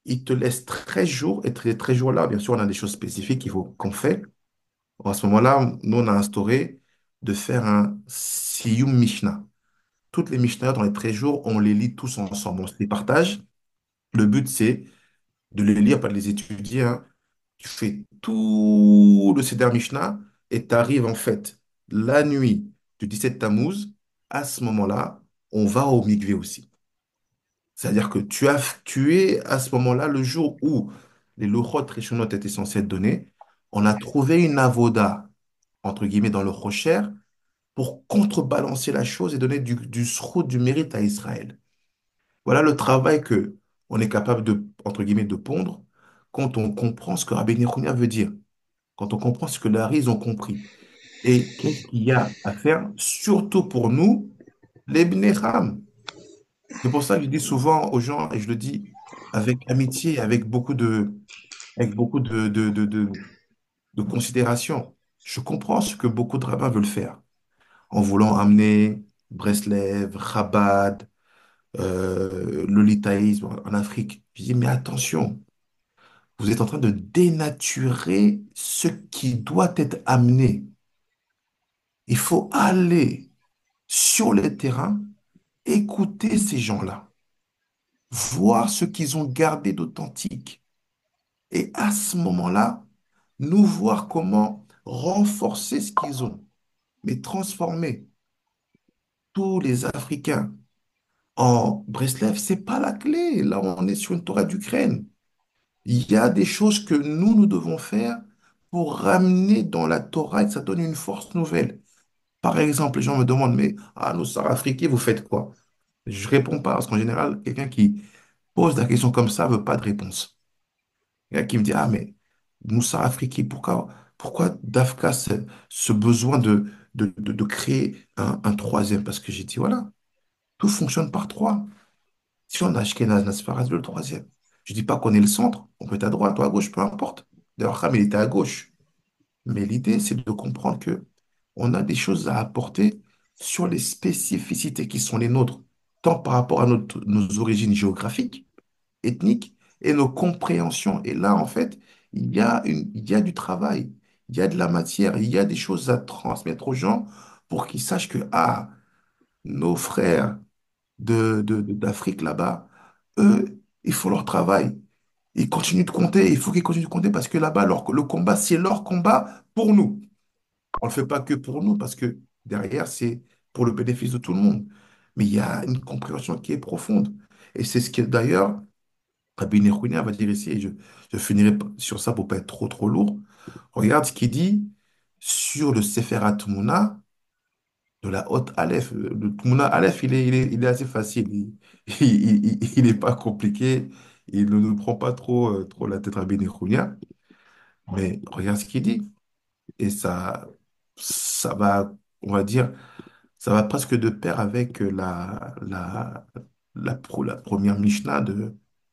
il te laisse 13 jours, et 13 jours-là, bien sûr, on a des choses spécifiques qu'on fait. À ce moment-là, nous, on a instauré de faire un Siyum Mishnah. Toutes les Mishnah dans les 13 jours, on les lit tous ensemble, on se les partage. Le but, c'est de les lire, pas de les étudier, hein. Tu fais tout le Seder Mishnah et tu arrives en fait la nuit du 17 Tammuz. À ce moment-là, on va au mikvé aussi. C'est-à-dire que tu as tué à ce moment-là, le jour où les Luchot Rishonot étaient censés être donnés, on a trouvé une avoda, entre guillemets, dans le Rocher pour contrebalancer la chose et donner du sroud, du mérite à Israël. Voilà le travail que on est capable de, entre guillemets, de pondre quand on comprend ce que Rabbi Nechounia veut dire, quand on comprend ce que les Haris ont compris. Et qu'est-ce qu'il y a à faire, surtout pour nous, les Bnei Ham. C'est pour ça que je dis souvent aux gens, et je le dis avec amitié, avec beaucoup de considération. Je comprends ce que beaucoup de rabbins veulent faire en voulant amener Breslev, Chabad, le litaïsme en Afrique. Je dis, mais attention, vous êtes en train de dénaturer ce qui doit être amené. Il faut aller sur le terrain, écouter ces gens-là, voir ce qu'ils ont gardé d'authentique. Et à ce moment-là, nous voir comment renforcer ce qu'ils ont, mais transformer tous les Africains en Breslev, c'est pas la clé. Là, on est sur une Torah d'Ukraine. Il y a des choses que nous devons faire pour ramener dans la Torah et que ça donne une force nouvelle. Par exemple, les gens me demandent, mais nous, Sarafriqués, vous faites quoi? Je réponds pas, parce qu'en général, quelqu'un qui pose la question comme ça veut pas de réponse. Il y a qui me dit, mais nous, Sarafriqués, pourquoi Dafka, ce besoin de créer un troisième? Parce que j'ai dit, voilà, tout fonctionne par trois. Si on a Ashkenaz, Nasfaraz, le troisième. Je dis pas qu'on est le centre, on peut être à droite ou à gauche, peu importe. D'ailleurs, Ham, il était à gauche. Mais l'idée, c'est de comprendre que on a des choses à apporter sur les spécificités qui sont les nôtres, tant par rapport à nos origines géographiques, ethniques et nos compréhensions. Et là, en fait, il y a du travail, il y a de la matière, il y a des choses à transmettre aux gens pour qu'ils sachent que, nos frères d'Afrique là-bas, eux, ils font leur travail. Ils continuent de compter, il faut qu'ils continuent de compter parce que là-bas, le combat, c'est leur combat pour nous. On ne le fait pas que pour nous parce que derrière, c'est pour le bénéfice de tout le monde. Mais il y a une compréhension qui est profonde. Et c'est ce que d'ailleurs, Rabbi Nechounia va dire ici, et je finirai sur ça pour pas être trop, trop lourd. Regarde ce qu'il dit sur le Sefer HaTmuna de la haute Aleph. Le Tmuna Aleph, il est assez facile. Il n'est pas compliqué. Il ne nous prend pas trop, trop la tête à Benechounia. Mais regarde ce qu'il dit. Et ça va, on va dire, ça va presque de pair avec la première Mishnah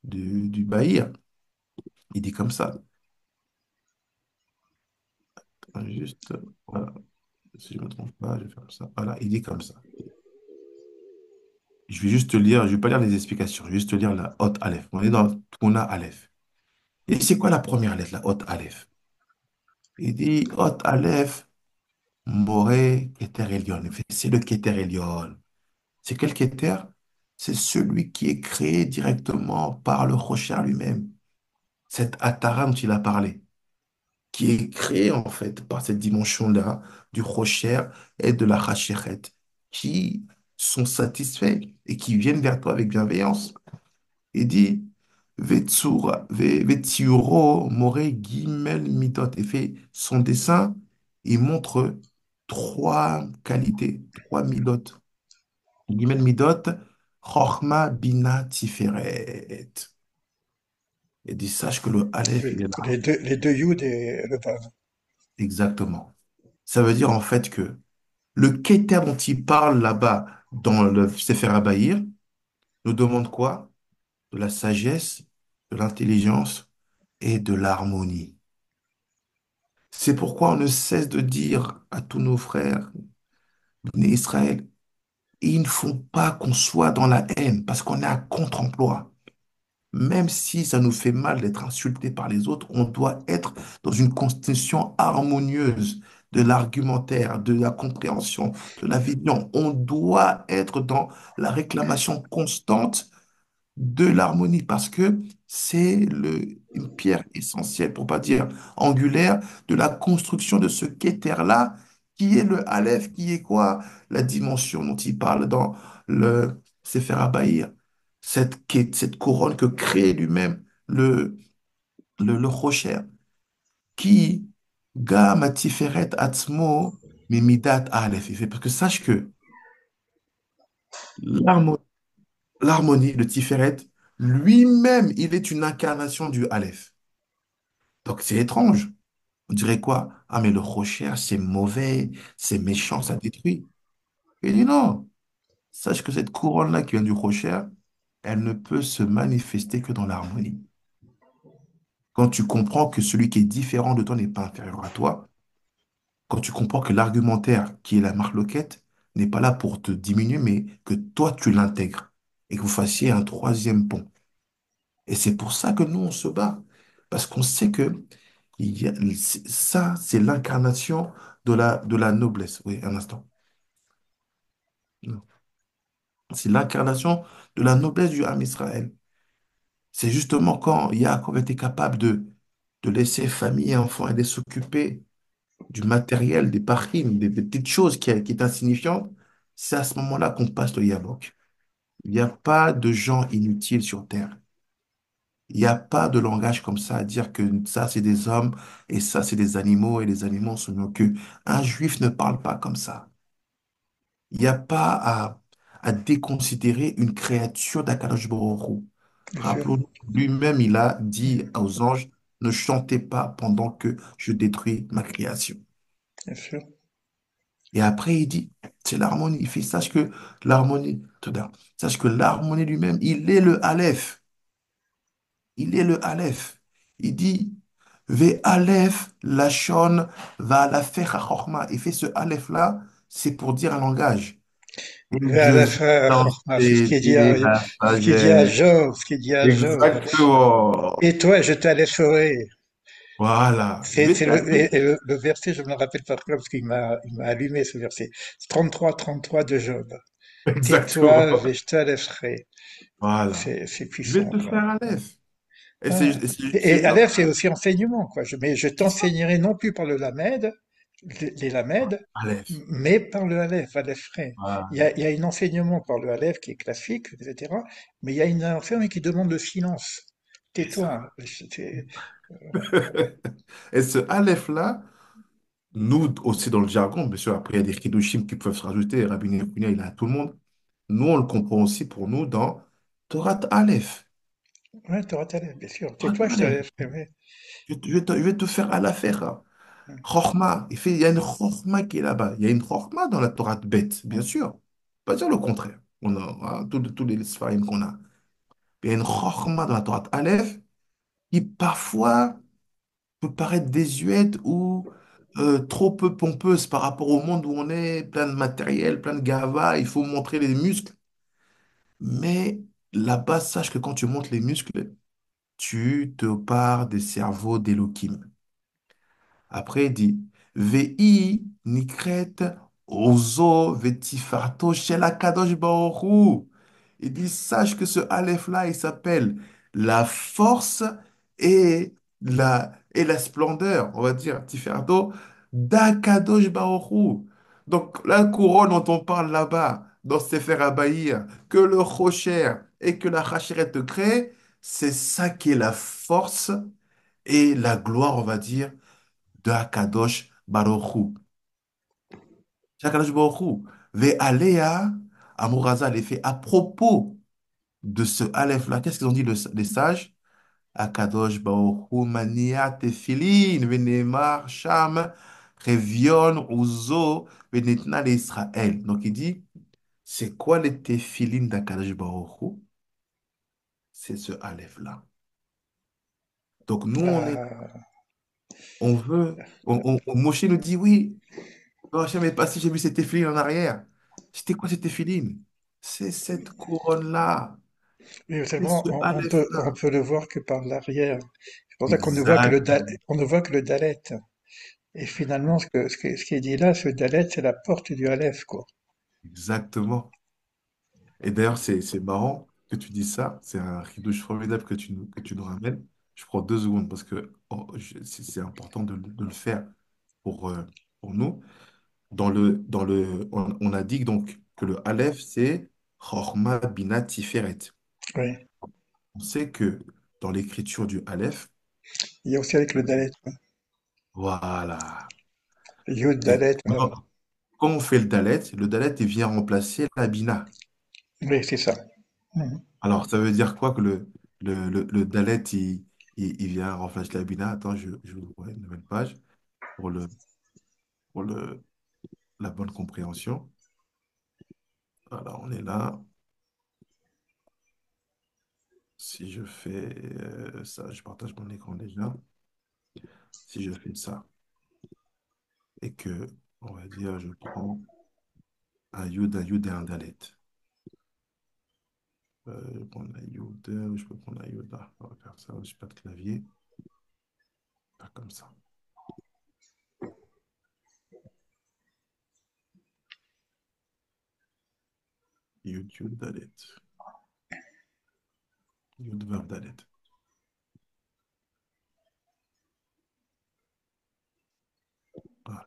du Bahir. Il dit comme ça. Juste, voilà. Si je ne me trompe pas, je vais faire ça. Voilà, il dit comme ça. Je vais juste te lire, je ne vais pas lire les explications, je vais juste te lire la haute Aleph. On est dans Tmuna Aleph. Et c'est quoi la première lettre, la haute Aleph? Il dit haute Aleph, Moré, Keter Elyon. Il fait, c'est le Keter Elyon. C'est quel Keter? C'est celui qui est créé directement par le Rocher lui-même. Cet Atara dont il a parlé, qui est créé en fait par cette dimension-là du Rocher et de la Hachéret, qui sont satisfaits et qui viennent vers toi avec bienveillance. Il dit Vetsiuro More Gimel Midot. Et fait son dessin, il montre trois qualités, trois midot. Gimel Midot, Chochma Bina Tiferet. Il dit sache que le Aleph, il est là. Les deux Yud et le Vav. Exactement. Ça veut dire en fait que le Keter dont il parle là-bas dans le Sefer Abaïr nous demande quoi? De la sagesse, de l'intelligence et de l'harmonie. C'est pourquoi on ne cesse de dire à tous nos frères, bénis Israël, il ne faut pas qu'on soit dans la haine parce qu'on est à contre-emploi. Même si ça nous fait mal d'être insulté par les autres, on doit être dans une constitution harmonieuse de l'argumentaire, de la compréhension, de la vision. On doit être dans la réclamation constante de l'harmonie parce que c'est une pierre essentielle, pour pas dire angulaire, de la construction de ce qu'éther-là, qui est le Aleph, qui est quoi? La dimension dont il parle dans le Sefer Abaïr. cette couronne que crée lui-même le Rocher, qui, Gam Tiferet Atzmo, Mimidat Aleph. Il fait, parce que sache que l'harmo- l'harmonie, le Tiferet, lui-même, il est une incarnation du Aleph. Donc c'est étrange. On dirait quoi? Ah, mais le Rocher, c'est mauvais, c'est méchant, ça détruit. Il dit non. Sache que cette couronne-là qui vient du Rocher, elle ne peut se manifester que dans l'harmonie. Quand tu comprends que celui qui est différent de toi n'est pas inférieur à toi, quand tu comprends que l'argumentaire qui est la marloquette n'est pas là pour te diminuer, mais que toi, tu l'intègres et que vous fassiez un troisième pont. Et c'est pour ça que nous, on se bat. Parce qu'on sait que ça, c'est l'incarnation de la noblesse. Oui, un instant. C'est l'incarnation de la noblesse du âme Israël. C'est justement quand Yaakov était capable de laisser famille et enfants et de s'occuper du matériel, des parchim, des petites choses qui est insignifiante, c'est à ce moment-là qu'on passe le Yabok. Il n'y a pas de gens inutiles sur Terre. Il n'y a pas de langage comme ça à dire que ça, c'est des hommes et ça, c'est des animaux et les animaux sont mieux qu'eux. Un juif ne parle pas comme ça. Il n'y a pas à déconsidérer une créature d'Akadosh Baruch Hu. bien sûr, Rappelons-nous, lui-même, il a dit aux anges, ne chantez pas pendant que je détruis ma création. bien sûr. Et après, il dit, c'est l'harmonie. Il fait, sache que l'harmonie lui-même, il est le Aleph. Il est le Aleph. Il dit, Ve Aleph, Lachon, va la chorma. Il fait ce Aleph-là, c'est pour dire un langage. Et Vers je la vais fin, Chorma, t'enseigner la ce qu'il dit à sagesse. Job, ce qu'il dit à Job. Exactement. Et toi, je t'allécherai. Voilà. Je vais Et t'alléger. le verset, je me le rappelle par cœur parce il m'a allumé ce verset. C'est 33 de Job. Tais-toi, Exactement. et je t'allécherai. Voilà. C'est Je vais puissant, te quoi. faire un Aleph. Et Ah. c'est Et Aleph, c'est aussi enseignement, quoi. Mais je c'est ça. t'enseignerai non plus par le Lamed, les Lamed, Aleph. mais par le Aleph, Aleph frais. Voilà. Il y a un enseignement par le Aleph qui est classique, etc. Mais il y a une enseignement qui demande le silence. C'est ça. Tais-toi. Et ce Aleph-là, nous aussi dans le jargon, bien sûr, après il y a des Kiddushim qui peuvent se rajouter, Rabbi Yehuda, il a à tout le monde. Nous, on le comprend aussi pour nous dans Torah Aleph. Ouais, Torah Aleph, bien sûr. Torah Tais-toi, je Aleph. t'allègerai. Ouais. Je vais te faire à la faire. Chorma. Il y a une chorma qui est là-bas. Il y a une chorma dans la Torah de bête, bien sûr. Pas dire le contraire. On a tous les sfarim qu'on a. Il y a une chorma dans la Torah Aleph qui parfois peut paraître désuète ou trop peu pompeuse par rapport au monde où on est, plein de matériel, plein de gava, il faut montrer les muscles. Mais là-bas, sache que quand tu montres les muscles, tu te pars des cerveaux d'Elohim. Après, il dit, Vei nikret ozo vetifarto shel HaKadosh Baruch Hu. Il dit, sache que ce Aleph-là, il s'appelle la force et la splendeur, on va dire, Tifarto, d'Akadosh Baruch Hu. Donc, la couronne dont on parle là-bas, dans Sefer Abaïr, que le Rocher et que la Chacheret te crée, c'est ça qui est la force et la gloire, on va dire, de Akadosh Baruch Hu. C'est Akadosh Baruch Hu. Ve'alea, Amouraza les fait à propos de ce Aleph-là. Qu'est-ce qu'ils ont dit les sages? Akadosh Baruch Hu mania tefilin venemar sham revion uzo venetna l'Israël. Donc il dit, c'est quoi les tefilin d'Akadosh Baruch Hu? C'est ce Aleph-là. Donc nous, Ah, on veut, Moshe nous dit oui. Non, je savais pas si j'ai vu cette épheline en arrière. C'était quoi cette épheline? C'est cette couronne-là. mais C'est ce seulement, on Aleph-là. peut le voir que par l'arrière. C'est pour ça qu'on ne voit que Exactement. on ne voit que le Dalet. Et finalement, ce qui est dit là, ce Dalet, c'est la porte du Aleph, quoi. Exactement. Et d'ailleurs, c'est marrant que tu dis ça. C'est un ridouche formidable que tu nous ramènes. Je prends 2 secondes parce que c'est important de le faire pour, euh, pour nous. On a dit donc que le Aleph, c'est Chorma Bina Tiferet. Oui. On sait que dans l'écriture du Aleph, Il y a aussi avec le Dalet, quoi. voilà. Yud, Et Dalet. quand on fait le Dalet, il vient remplacer la Bina. Oui, c'est ça. Mhm. Alors, ça veut dire quoi que le Dalet, il vient remplacer la Bina? Attends, je vous ouvre une nouvelle page pour pour la bonne compréhension. Voilà, on est là. Si je fais ça, je partage mon écran déjà. Si je fais ça et que, on va dire, je prends un Yud et un Dalet. Je peux prendre un Yud, je peux prendre un Yud là. On va faire ça, je n'ai pas de clavier. Pas comme ça. Yud, Yud, Dalet. Yud, Vav, Dalet. Voilà.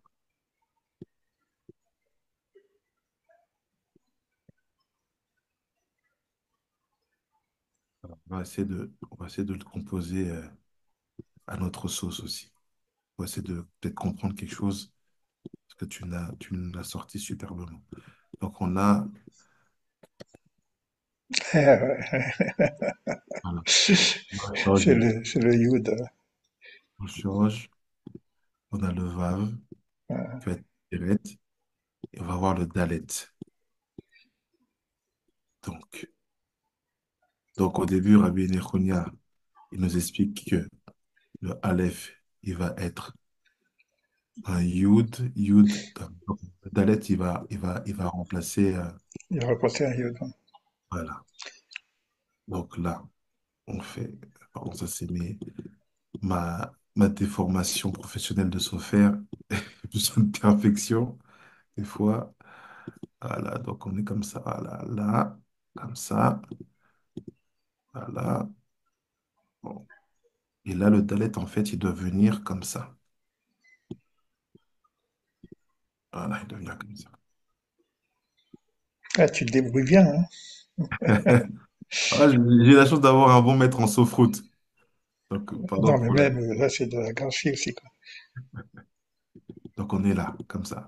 On va essayer de le composer à notre sauce aussi. On va essayer de peut-être comprendre quelque chose parce que tu nous l'as sorti superbement. Donc, on a, voilà, C'est Roger, le Yud. Roche, on a le Vav, qui va être Tiret, et on va voir le Dalet. Donc, donc au début, Rabbi Nechonia, il nous explique que le Aleph, il va être un Yud, Yud. Donc, le Dalet, il va remplacer, Il a repassé un Yud. voilà. Donc là, on fait, pardon, ça c'est ma déformation professionnelle de software, besoin de perfection, des fois. Voilà, donc on est comme ça, voilà, là, comme ça, voilà. Bon. Et là, le dalet, en fait, il doit venir comme ça. Voilà, il doit venir comme ça. Ah, tu te débrouilles bien, hein? Ah, j'ai la chance d'avoir un bon maître en sofroute. Donc, pas de Non, mais problème. même, là, c'est de la graphie aussi, quoi. Donc, on est là, comme ça.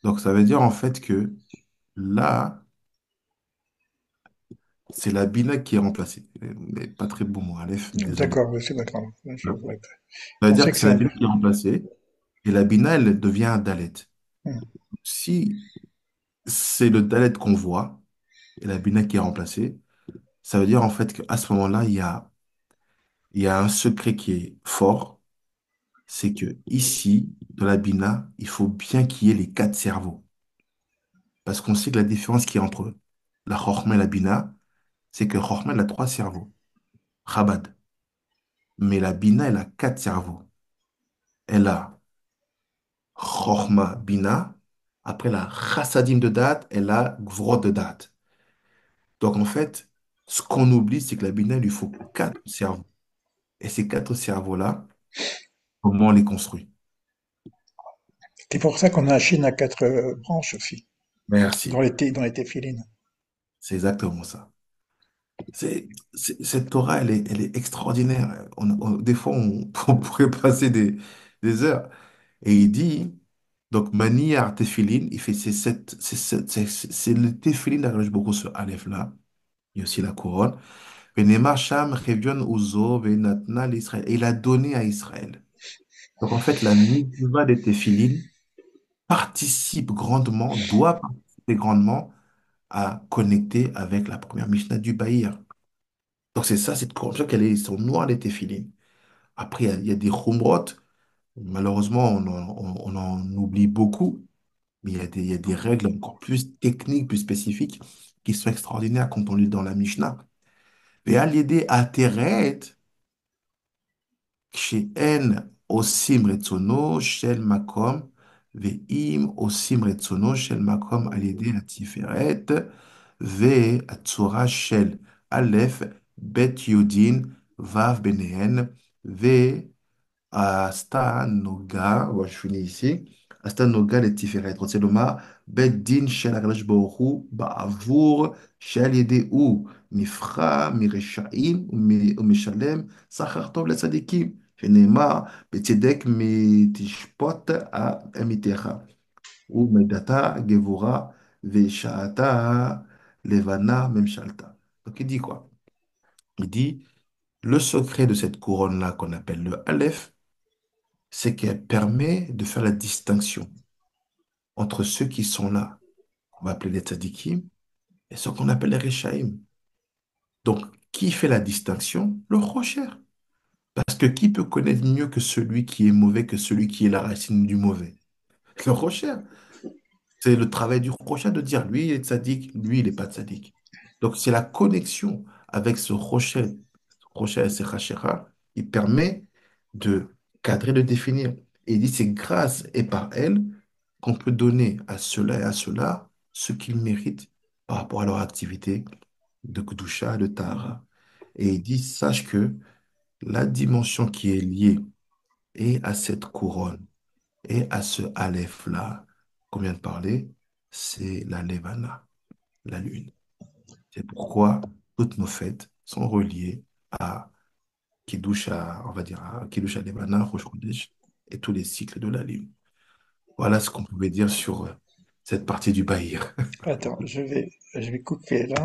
Donc, ça veut dire, en fait, que là, c'est la bina qui est remplacée. Mais pas très bon mot, Aleph, désolé. D'accord, oui, c'est d'accord. Je Ça ouais. veut On dire sait que que c'est c'est la un... bina qui est remplacée. Et la bina, elle devient un dalet. Hmm. Si c'est le dalet qu'on voit, et la bina qui est remplacée, ça veut dire en fait qu'à ce moment-là, il y a un secret qui est fort, c'est que ici, dans la bina, il faut bien qu'il y ait les quatre cerveaux. Parce qu'on sait que la différence qu'il y a entre la chorma et la bina, c'est que chorma, elle a trois cerveaux, chabad. Mais la bina, elle a quatre cerveaux. Elle a chorma, bina, après la chassadim de date, elle a gvrod de date. Donc en fait, ce qu'on oublie, c'est que la bina, il lui faut quatre cerveaux. Et ces quatre cerveaux-là, comment on les construit? C'est pour ça qu'on a un chine à quatre branches aussi, Merci. dans les téphilines. C'est exactement ça. Cette Torah, elle est extraordinaire. Des fois, on pourrait passer des heures. Et il dit, donc, Maniar Tefillin, il fait c'est le Tefillin d'Akadosh Baruch Hu, ce Aleph là. Il y a aussi la couronne. Venema Sham Chevion Uzo Venatna l'Israël. Et il a donné à Israël. Donc, en fait, la mitzvah des Tefillin participe grandement, doit participer grandement à connecter avec la première Mishnah du Bahir. Donc c'est ça, cette corruption qu'elle est, ils sont noirs les téfilines. Après, il y a des khumrot. Malheureusement, on en oublie beaucoup, mais il y a des règles encore plus techniques, plus spécifiques, qui sont extraordinaires quand on lit dans la Mishnah. Et à l'idée ateret, כשאין עושים רצונו של מקום, ואם עושים רצונו של מקום על ידי התפארת, והצורה של א', ב' יודין, ו' ביניהן, ועשתה נוגה, bon, je finis ici, Asta Nogal et Tiferet. Rotseloma, Bet Din Shel Akadosh Baruch Hu, Ba'avur Shel Yedehu, Mifra, Mireshaim, Umishalem, Sachar Tov Letzadikim. שנאמר, בצדק מתשפוט עמיתך, ומדתה גבורה, ושעתה לבנה ממשלתה. Donc il dit quoi? Il dit, le secret de cette couronne-là qu'on appelle le Aleph, c'est qu'elle permet de faire la distinction entre ceux qui sont là, qu'on va appeler les tzadikim, et ceux qu'on appelle les Rechaïm. Donc, qui fait la distinction? Le Rocher. Parce que qui peut connaître mieux que celui qui est mauvais que celui qui est la racine du mauvais? Le Rocher. C'est le travail du Rocher de dire, lui, il est tzaddik, lui, il n'est pas tzaddik. Donc, c'est la connexion avec ce Rocher, Rocher et Sechachera, il permet de cadrer, de définir. Et il dit, c'est grâce et par elle qu'on peut donner à cela et à cela ce qu'ils méritent par rapport à leur activité de Kedusha, de Tahara. Et il dit, sache que la dimension qui est liée et à cette couronne et à ce Aleph-là qu'on vient de parler, c'est la Levana, la lune. C'est pourquoi toutes nos fêtes sont reliées à Kidusha, on va dire à Kidusha Levana, Rosh Chodesh et tous les cycles de la lune. Voilà ce qu'on pouvait dire sur cette partie du Bahir. Attends, je vais couper là.